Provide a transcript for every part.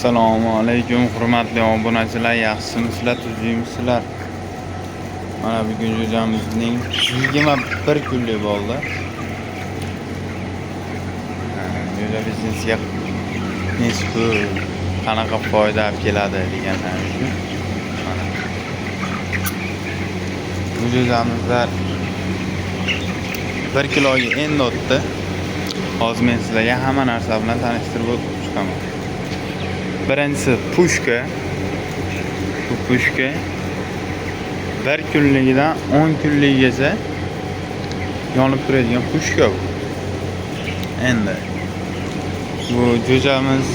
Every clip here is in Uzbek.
Assalomu alaykum hurmatli obunachilar, yaxshimisizlar, tuzukmisizlar? Mana bugun jo'jamizning 21 kunlik bo'ldi. Jo'ja biznesga nisbu qanaqa foyda olib keladi deganlar uchun. Mana bu jo'jamizlar 1 kiloga endi o'tdi. Hozir men sizlarga hamma narsa bilan tanishtirib o'taman. Birinchisi pushka. Bu pushka 1 kunligidan 10 kunligigacha yonib turadigan pushka bu. Endi bu jo'jamiz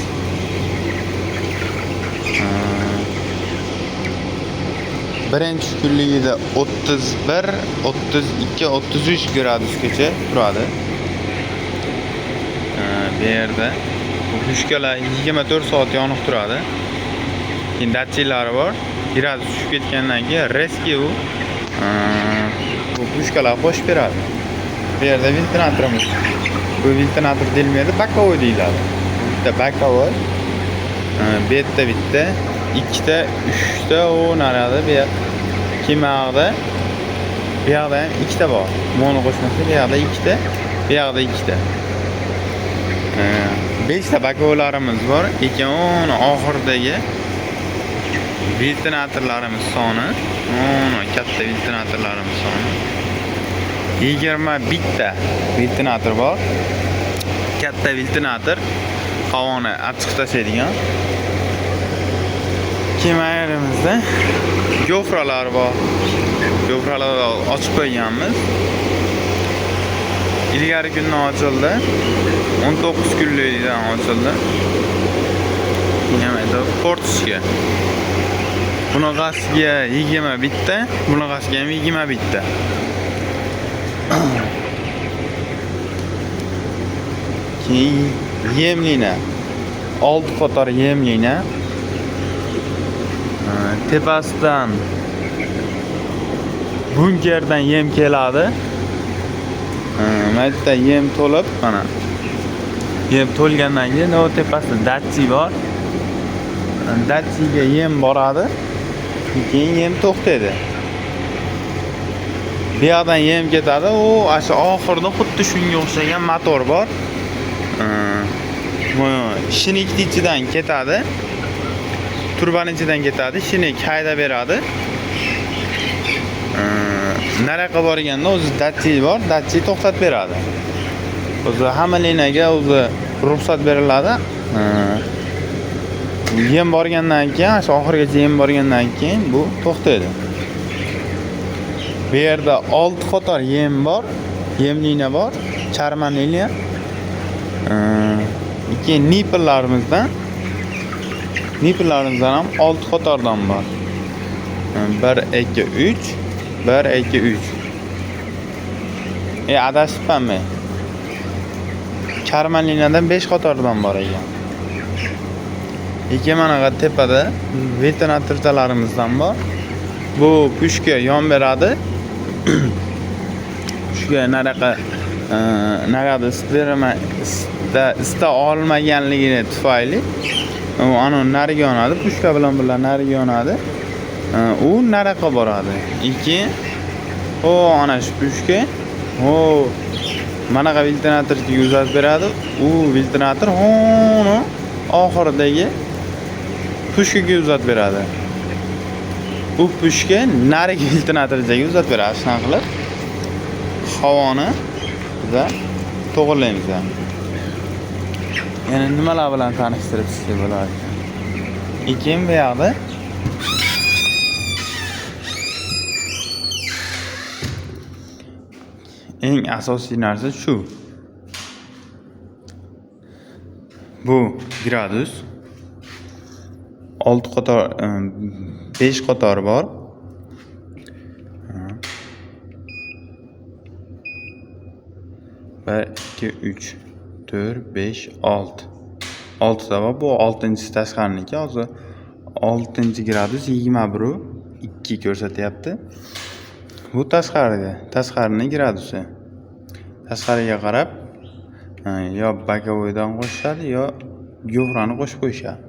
birinchi kunligida 31, 32, 33 gradusgacha turadi. Bu yerda bu pushkalar 24 soat yonib turadi. Keyin datchiklari bor. Gradus tushib ketgandan keyin reski bu pushkalar qo'shib beradi. Bu yerda ventilyatorimiz. Bu ventilyator deyilmaydi, bakovoy deyiladi. Bitta bakovoy. Bu yerda bitta, ikkita, uchta o'naradi. Bu yer kemag'da. Bu yerda ham ikkita bor. Mono qo'shmasa bu yerda ikkita, bu yerda ikkita. 5 ta bakovoylarimiz bor. Lekin oxirdagi ventilyatorlarimiz soni, katta ventilyatorlarimiz soni 21 ta ventilyator bor. Katta ventilyator havoni achchiq tashlaydigan. Kemarimizda gofralar bor. Gofralarni ochib qo'yganmiz. İlgari kundan ochildi. 19 kunlikdan ochildi. Yana portishga. Bunaqasiga 21 ta, bunaqasiga ham 21 ta. Keyin yemlina 6 qator yemlina. Tepasidan bunkerdan yem keladi. Mana bitta yem to'lib, mana. Yem to'lgandan keyin o tepasida datchi bor. Datchiga yem boradi. Keyin yem to'xtaydi. Bu yerdan yem ketadi. U asha oxirida xuddi shunga o'xshagan motor bor. Shinik ichidan ketadi. Turbaning ichidan ketadi. Shinik haydab beradi. Nariyoqqa borganda o'zi datchi bor. Datchi to'xtatib beradi. O'zi hamma linaga o'zi ruxsat beriladi. Yem borgandan keyin, shu oxirgacha yem borgandan keyin bu to'xtaydi. Bu yerda 6 qator yem bor, yem liniya bor, charman liniya. Keyin nipellarimizdan ham 6 qatordan bor. 1 2 3 1 2 3. Adashibmanmi? Charman liniyadan 5 qatordan bor ekan. Ikki mana tepada ventilyatorlarimizdan bor. Bu pushka yon beradi. Pushka nariyoqda isita olmaganligini tufayli u ana nariga yonadi, pushka bilan birga nariga yonadi. U nariyoqqa boradi. Ana shu pushka mana ventilyatorga uzatib beradi. U ventilyator oxiridagi pushkaga uzatib beradi. Bu pushka narigi ventilyatorga uzatib beradi. Shunaqa qilib havoni biz to'g'irlaymiz. Yana nimalar bilan tanishtirib sizga bo'ladi? Keyin bu yoqda eng asosiy narsa shu. Bu gradus 6 qator 5 qator bor. 1 2 3 4 5 6. 6 ta bor. Bu 6-chi tashqariniki. Hozir 6-gradus 21.2 ko'rsatyapti. Bu tashqarining gradusi. Tashqariga qarab yo bakovoydan qo'shishadi yo gofrani qo'shib qo'yishadi.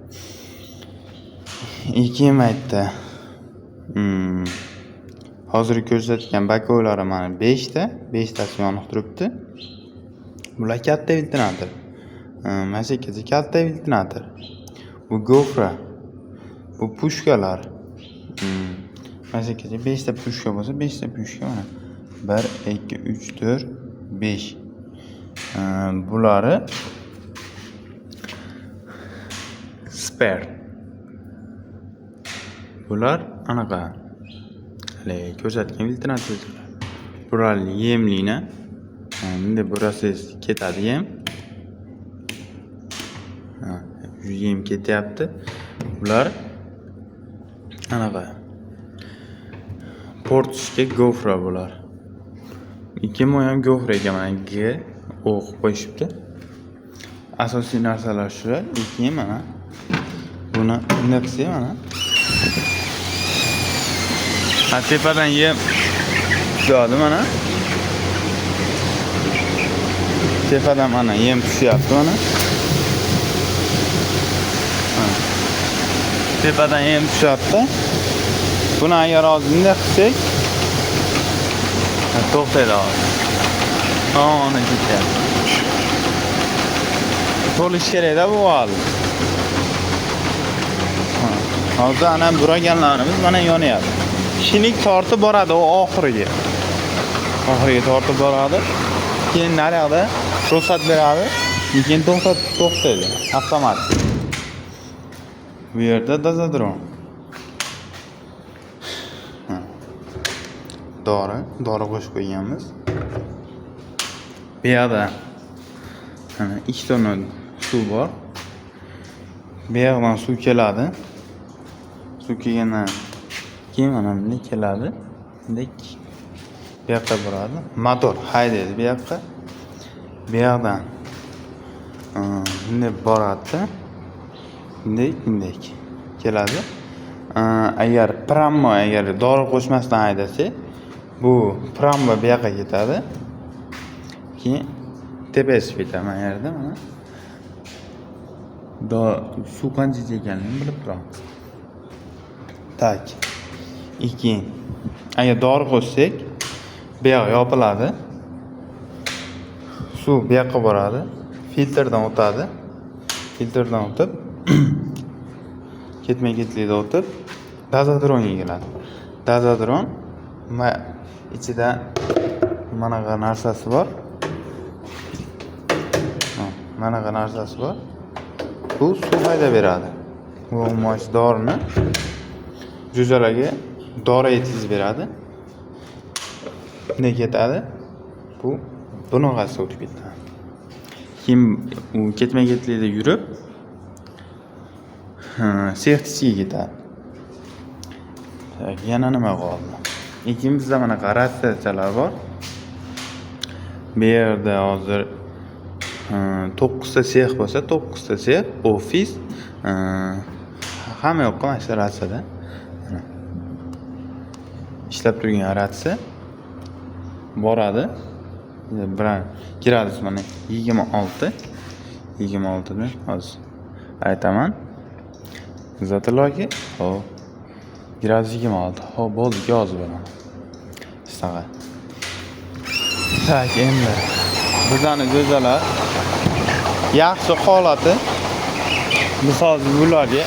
Ikki maytda. Hozir ko'rsatgan bakovlari mana 5 ta, 5 tasi yonib turibdi. Bular katta ventilyator. Mana shu yergacha katta ventilyator. Bu gofra. Bu pushkalar. Mana shu yergacha 5 ta pushka bo'lsa, 5 ta pushka mana. 1 2 3 4 5. Bulari spare. Bular anaqa hali ko'rsatgan ventilyatorlar. Bular yemlina. Endi burasi ketadi yem. Yem ketyapti. Bular anaqa portishga gofra bular. Ikki ham gofra ekan, mana G o'q qo'yishibdi. Asosiy narsalar shular. Ikki mana buni naqsi mana. Tepadan yem tushadi mana. Tepadan mana yem tushyapti mana. Tepadan yem tushyapti. Buni agar ozgina qilsak, to'xtaydi hozir. Ona ketyapti. To'lish kerak-da bu hali. Hozir ana buraganlarimiz mana yonyapti. Shinik tortib boradi u oxiriga. Oxiriga tortib boradi. Keyin naryoqda ruxsat beradi. Keyin to'xtaydi. Avtomatik. Bu yerda dozodron. Dori qo'shib qo'yganmiz. Bu yerda mana 2 tonna suv bor. Bu yerdan suv keladi. Suv kelgandan keyin mana bunday keladi. Bunday bu yoqqa boradi. Motor haydaydi bu yoqqa. Bu yoqdan bunday boradi. Bunday keladi. Agar dori qo'shmasdan haydasak, bu pramma bu yoqqa ketadi. Keyin tepasi ketadi mana yerda mana. Suv qancha ekanligini bilib turaman. Tak. Keyin agar dori qo'shsak, bu yoq yopiladi. Suv bu yoqqa boradi. Filtrdan o'tadi. Filtrdan o'tib ketma-ketlikda o'tib dozodronga keladi. Dozodron ichida manaqa narsasi bor. Manaqa narsasi bor. Bu suv haydab beradi. Bu mosh dorini jo'jalarga dori yetkazib beradi. Bunday ketadi. Bu bunaqasi o'tib ketadi. Keyin u ketma-ketlikda yurib sextichiga ketadi. Yana nima qoldi? Keyin bizda mana ratsiyalar bor. Bu yerda hozir 9 ta sex bo'lsa, 9 ta sex, ofis, hamma yoqqa mana shu ratsiyada ishlab turgan ratsiya boradi. Bilan kiradi mana 26 dan hozir aytaman. Zatiloki, hop. Gradus 26. Hop, bo'ldi, yozib beraman. Shunaqa. Tak, endi bizani go'zalar yaxshi holati. Misol bularga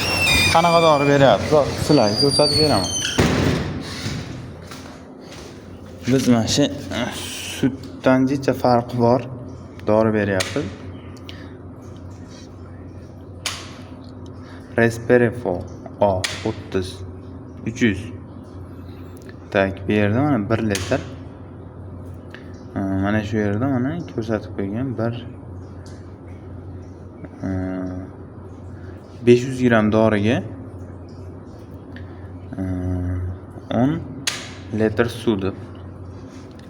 qanaqa dori beryapti? Sizlarga ko'rsatib beraman. Biz mana shu sutdanjicha farqi bor dori beryapmiz. Resperifol A30 300. Tak, bu yerda mana 1 litr. Mana shu yerda mana ko'rsatib qo'ygan 500 gram doriga 10 litr suv deb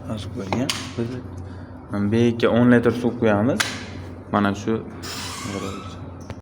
yozib qo'ygan. Biz bu yerga 10 litr suv qo'yamiz. Mana shu